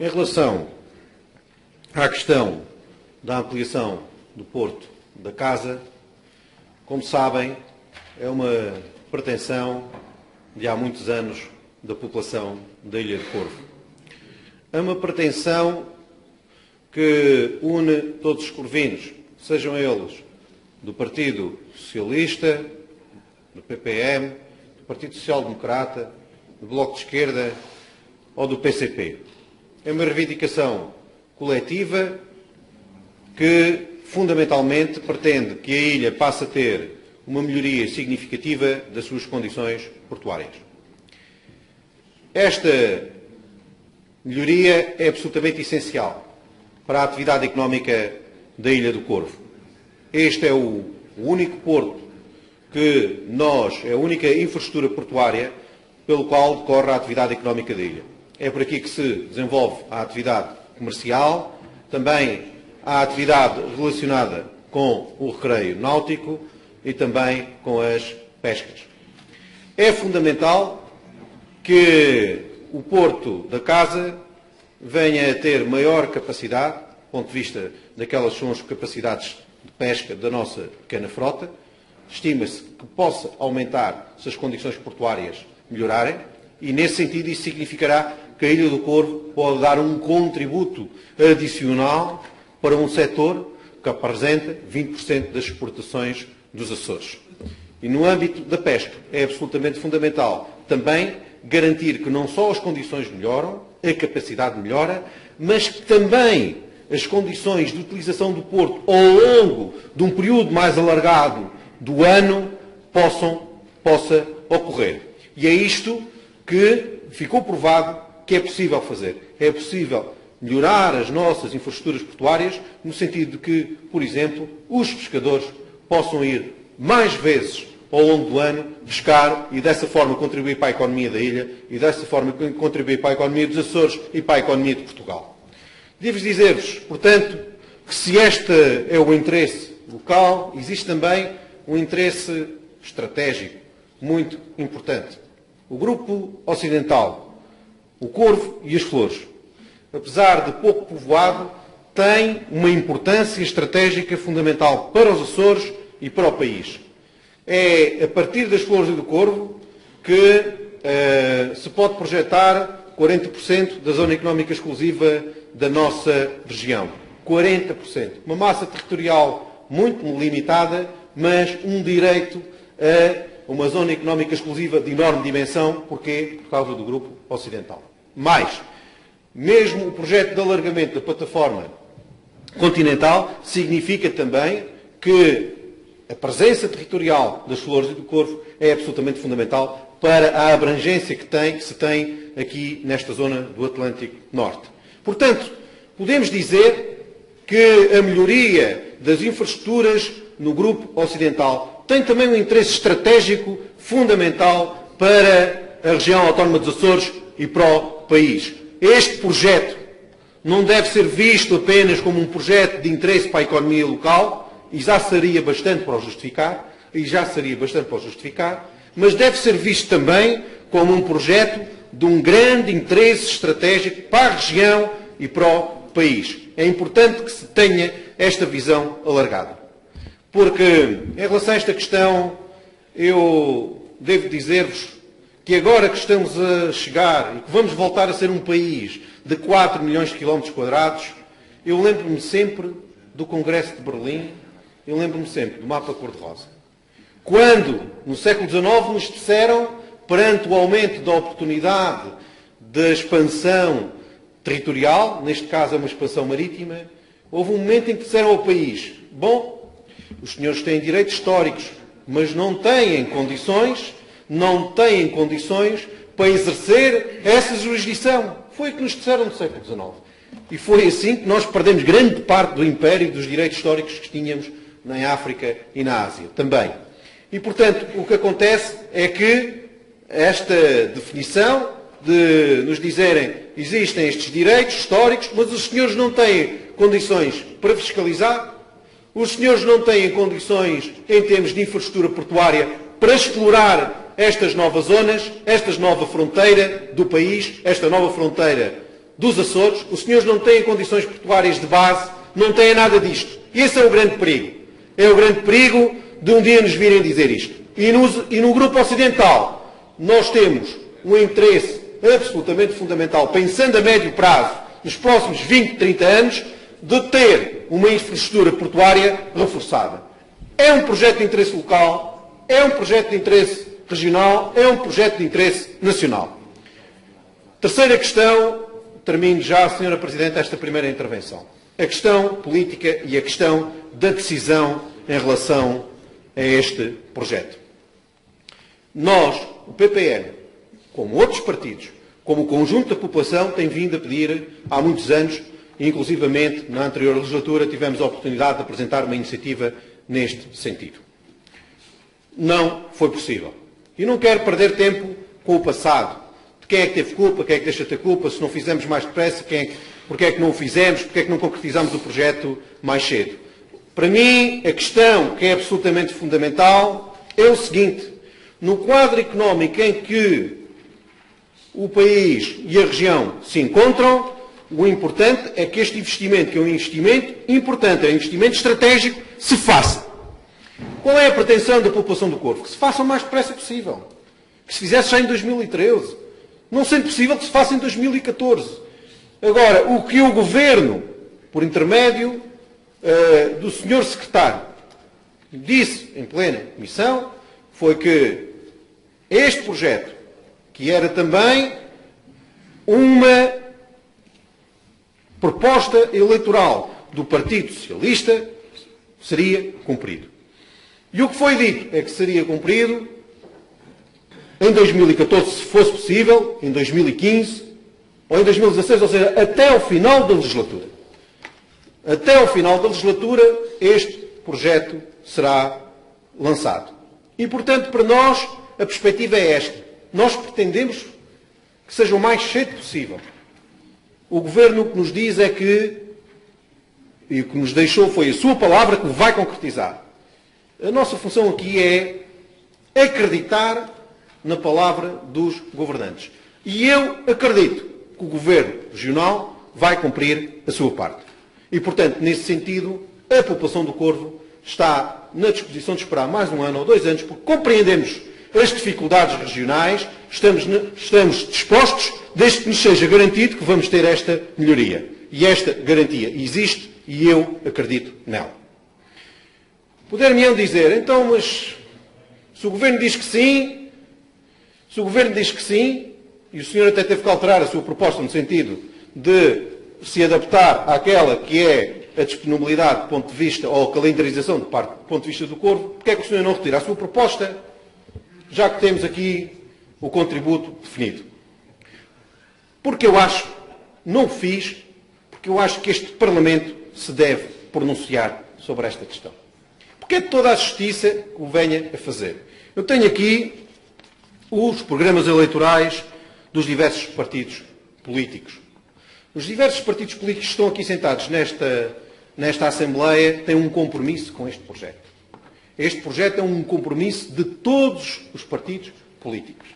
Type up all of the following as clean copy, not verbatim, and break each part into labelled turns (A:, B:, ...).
A: Em relação à questão da ampliação do Porto da Casa, como sabem, é uma pretensão de há muitos anos da população da Ilha de Corvo. É uma pretensão que une todos os corvinos, sejam eles do Partido Socialista, do PPM, do Partido Social Democrata, do Bloco de Esquerda ou do PCP. É uma reivindicação coletiva que, fundamentalmente, pretende que a ilha passe a ter uma melhoria significativa das suas condições portuárias. Esta melhoria é absolutamente essencial para a atividade económica da Ilha do Corvo. Este é o único porto que é a única infraestrutura portuária pelo qual decorre a atividade económica da ilha. É por aqui que se desenvolve a atividade comercial, também a atividade relacionada com o recreio náutico e também com as pescas. É fundamental que o Porto da Casa venha a ter maior capacidade, do ponto de vista daquelas que são as capacidades de pesca da nossa pequena frota. Estima-se que possa aumentar se as condições portuárias melhorarem e, nesse sentido, isso significará que a Ilha do Corvo pode dar um contributo adicional para um setor que apresenta 20% das exportações dos Açores. E no âmbito da pesca é absolutamente fundamental também garantir que não só as condições melhoram, a capacidade melhora, mas que também as condições de utilização do porto ao longo de um período mais alargado do ano possa ocorrer. E é isto que ficou provado que é possível fazer. É possível melhorar as nossas infraestruturas portuárias no sentido de que, por exemplo, os pescadores possam ir mais vezes ao longo do ano pescar e dessa forma contribuir para a economia da ilha e dessa forma contribuir para a economia dos Açores e para a economia de Portugal. Devo dizer-vos, portanto, que se este é o interesse local, existe também um interesse estratégico muito importante. O Grupo Ocidental, o Corvo e as Flores, apesar de pouco povoado, tem uma importância estratégica fundamental para os Açores e para o país. É a partir das Flores e do Corvo que se pode projetar 40% da zona económica exclusiva da nossa região. 40%. Uma massa territorial muito limitada, mas um direito a uma zona económica exclusiva de enorme dimensão. Porquê? Por causa do Grupo Ocidental. Mais, mesmo o projeto de alargamento da plataforma continental significa também que a presença territorial das Flores e do Corvo é absolutamente fundamental para a abrangência que se tem aqui nesta zona do Atlântico Norte. Portanto, podemos dizer que a melhoria das infraestruturas no Grupo Ocidental tem também um interesse estratégico fundamental para a região autónoma dos Açores e para o país. Este projeto não deve ser visto apenas como um projeto de interesse para a economia local, e já seria bastante para o justificar, mas deve ser visto também como um projeto de um grande interesse estratégico para a região e para o país. É importante que se tenha esta visão alargada. Porque, em relação a esta questão, eu devo dizer-vos que agora que estamos a chegar e que vamos voltar a ser um país de 4 milhões de quilómetros quadrados, eu lembro-me sempre do Congresso de Berlim, eu lembro-me sempre do mapa cor-de-rosa. Quando, no século XIX, nos disseram, perante o aumento da oportunidade da expansão territorial, neste caso é uma expansão marítima, houve um momento em que disseram ao país: bom, os senhores têm direitos históricos, mas não têm condições para exercer essa jurisdição. Foi o que nos disseram no século XIX. E foi assim que nós perdemos grande parte do império e dos direitos históricos que tínhamos na África e na Ásia também. E, portanto, o que acontece é que esta definição de nos dizerem existem estes direitos históricos, mas os senhores não têm condições para fiscalizar, os senhores não têm condições em termos de infraestrutura portuária para explorar estas novas zonas, esta nova fronteira do país, esta nova fronteira dos Açores, os senhores não têm condições portuárias de base, não têm nada disto. E esse é o grande perigo. É o grande perigo de um dia nos virem dizer isto. E no grupo ocidental, nós temos um interesse absolutamente fundamental, pensando a médio prazo, nos próximos 20, 30 anos, de ter uma infraestrutura portuária reforçada. É um projeto de interesse local, é um projeto de interesse regional, é um projeto de interesse nacional. Terceira questão, termino já, Sra. Presidente, esta primeira intervenção. A questão política e a questão da decisão em relação a este projeto. Nós, o PPM, como outros partidos, como o conjunto da população, tem vindo a pedir há muitos anos, e inclusivamente na anterior legislatura tivemos a oportunidade de apresentar uma iniciativa neste sentido. Não foi possível. E não quero perder tempo com o passado. De quem é que teve culpa, quem é que deixa de ter culpa, se não fizemos mais depressa, porque é que não o fizemos, porque é que não concretizamos o projeto mais cedo. Para mim, a questão que é absolutamente fundamental é o seguinte: no quadro económico em que o país e a região se encontram, o importante é que este investimento, que é um investimento importante, é um investimento estratégico, se faça. Qual é a pretensão da população do Corvo? Que se faça o mais depressa possível. Que se fizesse já em 2013. Não sendo possível que se faça em 2014. Agora, o que o Governo, por intermédio do Sr. Secretário, disse em plena comissão, foi que este projeto, que era também uma proposta eleitoral do Partido Socialista, seria cumprido. E o que foi dito é que seria cumprido em 2014, se fosse possível, em 2015 ou em 2016, ou seja, até ao final da legislatura. Até ao final da legislatura, este projeto será lançado. E, portanto, para nós, a perspectiva é esta. Nós pretendemos que seja o mais cedo possível. O Governo o que nos diz é que, e o que nos deixou foi a sua palavra, que o vai concretizar. A nossa função aqui é acreditar na palavra dos governantes. E eu acredito que o Governo Regional vai cumprir a sua parte. E, portanto, nesse sentido, a população do Corvo está na disposição de esperar mais um ano ou 2 anos, porque compreendemos as dificuldades regionais, estamos dispostos, desde que nos seja garantido que vamos ter esta melhoria. E esta garantia existe e eu acredito nela. Poder-me-ão dizer, então, mas se o Governo diz que sim, e o senhor até teve que alterar a sua proposta no sentido de se adaptar àquela que é a disponibilidade do ponto de vista, ou a calendarização do ponto de vista do Corvo, porque é que o senhor não retira a sua proposta, já que temos aqui o contributo definido? Porque eu acho, não o fiz, porque eu acho que este Parlamento se deve pronunciar sobre esta questão. Porque é de toda a justiça que o venha a fazer. Eu tenho aqui os programas eleitorais dos diversos partidos políticos. Os diversos partidos políticos que estão aqui sentados nesta Assembleia têm um compromisso com este projeto. Este projeto é um compromisso de todos os partidos políticos.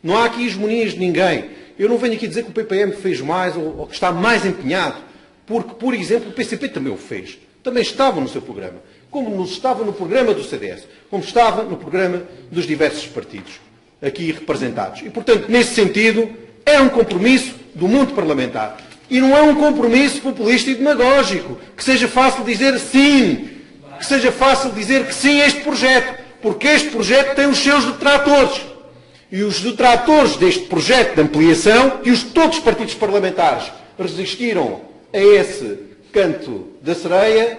A: Não há aqui hegemonias de ninguém. Eu não venho aqui dizer que o PPM fez mais ou que está mais empenhado, porque, por exemplo, o PCP também o fez. Também estava no seu programa. Como estava no programa do CDS, como estava no programa dos diversos partidos aqui representados. E, portanto, nesse sentido, é um compromisso do mundo parlamentar. E não é um compromisso populista e demagógico, que seja fácil dizer sim, que seja fácil dizer que sim a este projeto, porque este projeto tem os seus detratores. E os detratores deste projeto de ampliação, e todos os partidos parlamentares resistiram a esse canto da sereia,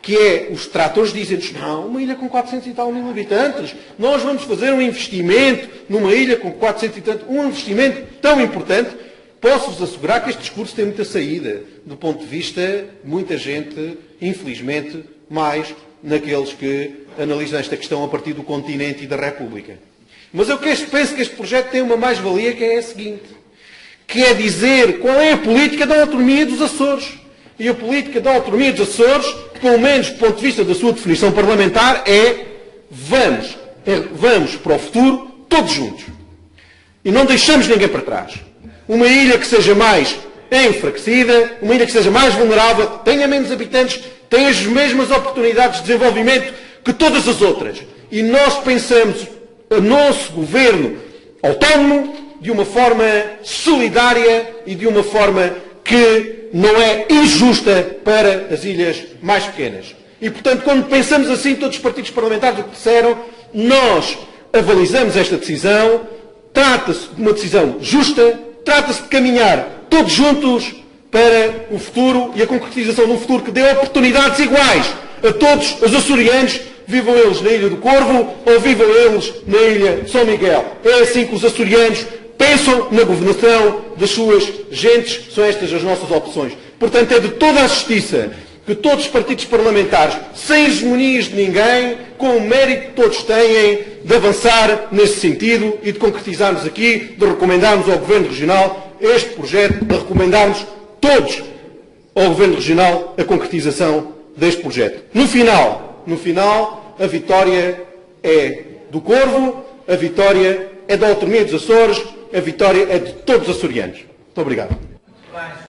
A: que é, os detratores dizem-nos, não, uma ilha com 400 e tal mil habitantes, nós vamos fazer um investimento numa ilha com 400 e tanto, um investimento tão importante. Posso-vos assegurar que este discurso tem muita saída, do ponto de vista de muita gente, infelizmente, mais naqueles que analisam esta questão a partir do continente e da República. Mas eu penso que este projeto tem uma mais-valia, que é a seguinte, que é dizer qual é a política da autonomia dos Açores. E a política da autonomia dos Açores, pelo menos do ponto de vista da sua definição parlamentar, é vamos para o futuro todos juntos. E não deixamos ninguém para trás. Uma ilha que seja mais enfraquecida, uma ilha que seja mais vulnerável, que tenha menos habitantes, tenha as mesmas oportunidades de desenvolvimento que todas as outras. E nós pensamos o nosso governo autónomo de uma forma solidária e de uma forma que não é injusta para as ilhas mais pequenas. E, portanto, quando pensamos assim, todos os partidos parlamentares o que disseram, nós avalizamos esta decisão, trata-se de uma decisão justa, trata-se de caminhar todos juntos para o futuro e a concretização de um futuro que dê oportunidades iguais a todos os açorianos, vivam eles na Ilha do Corvo ou vivam eles na Ilha de São Miguel. É assim que os açorianos pensam na governação das suas gentes, são estas as nossas opções. Portanto, é de toda a justiça que todos os partidos parlamentares, sem hegemonias de ninguém, com o mérito que todos têm, de avançar nesse sentido e de concretizarmos aqui, de recomendarmos ao Governo Regional este projeto, de recomendarmos todos ao Governo Regional a concretização deste projeto. No final, a vitória é do Corvo, a vitória é da autonomia dos Açores, a vitória é de todos os açorianos. Muito obrigado.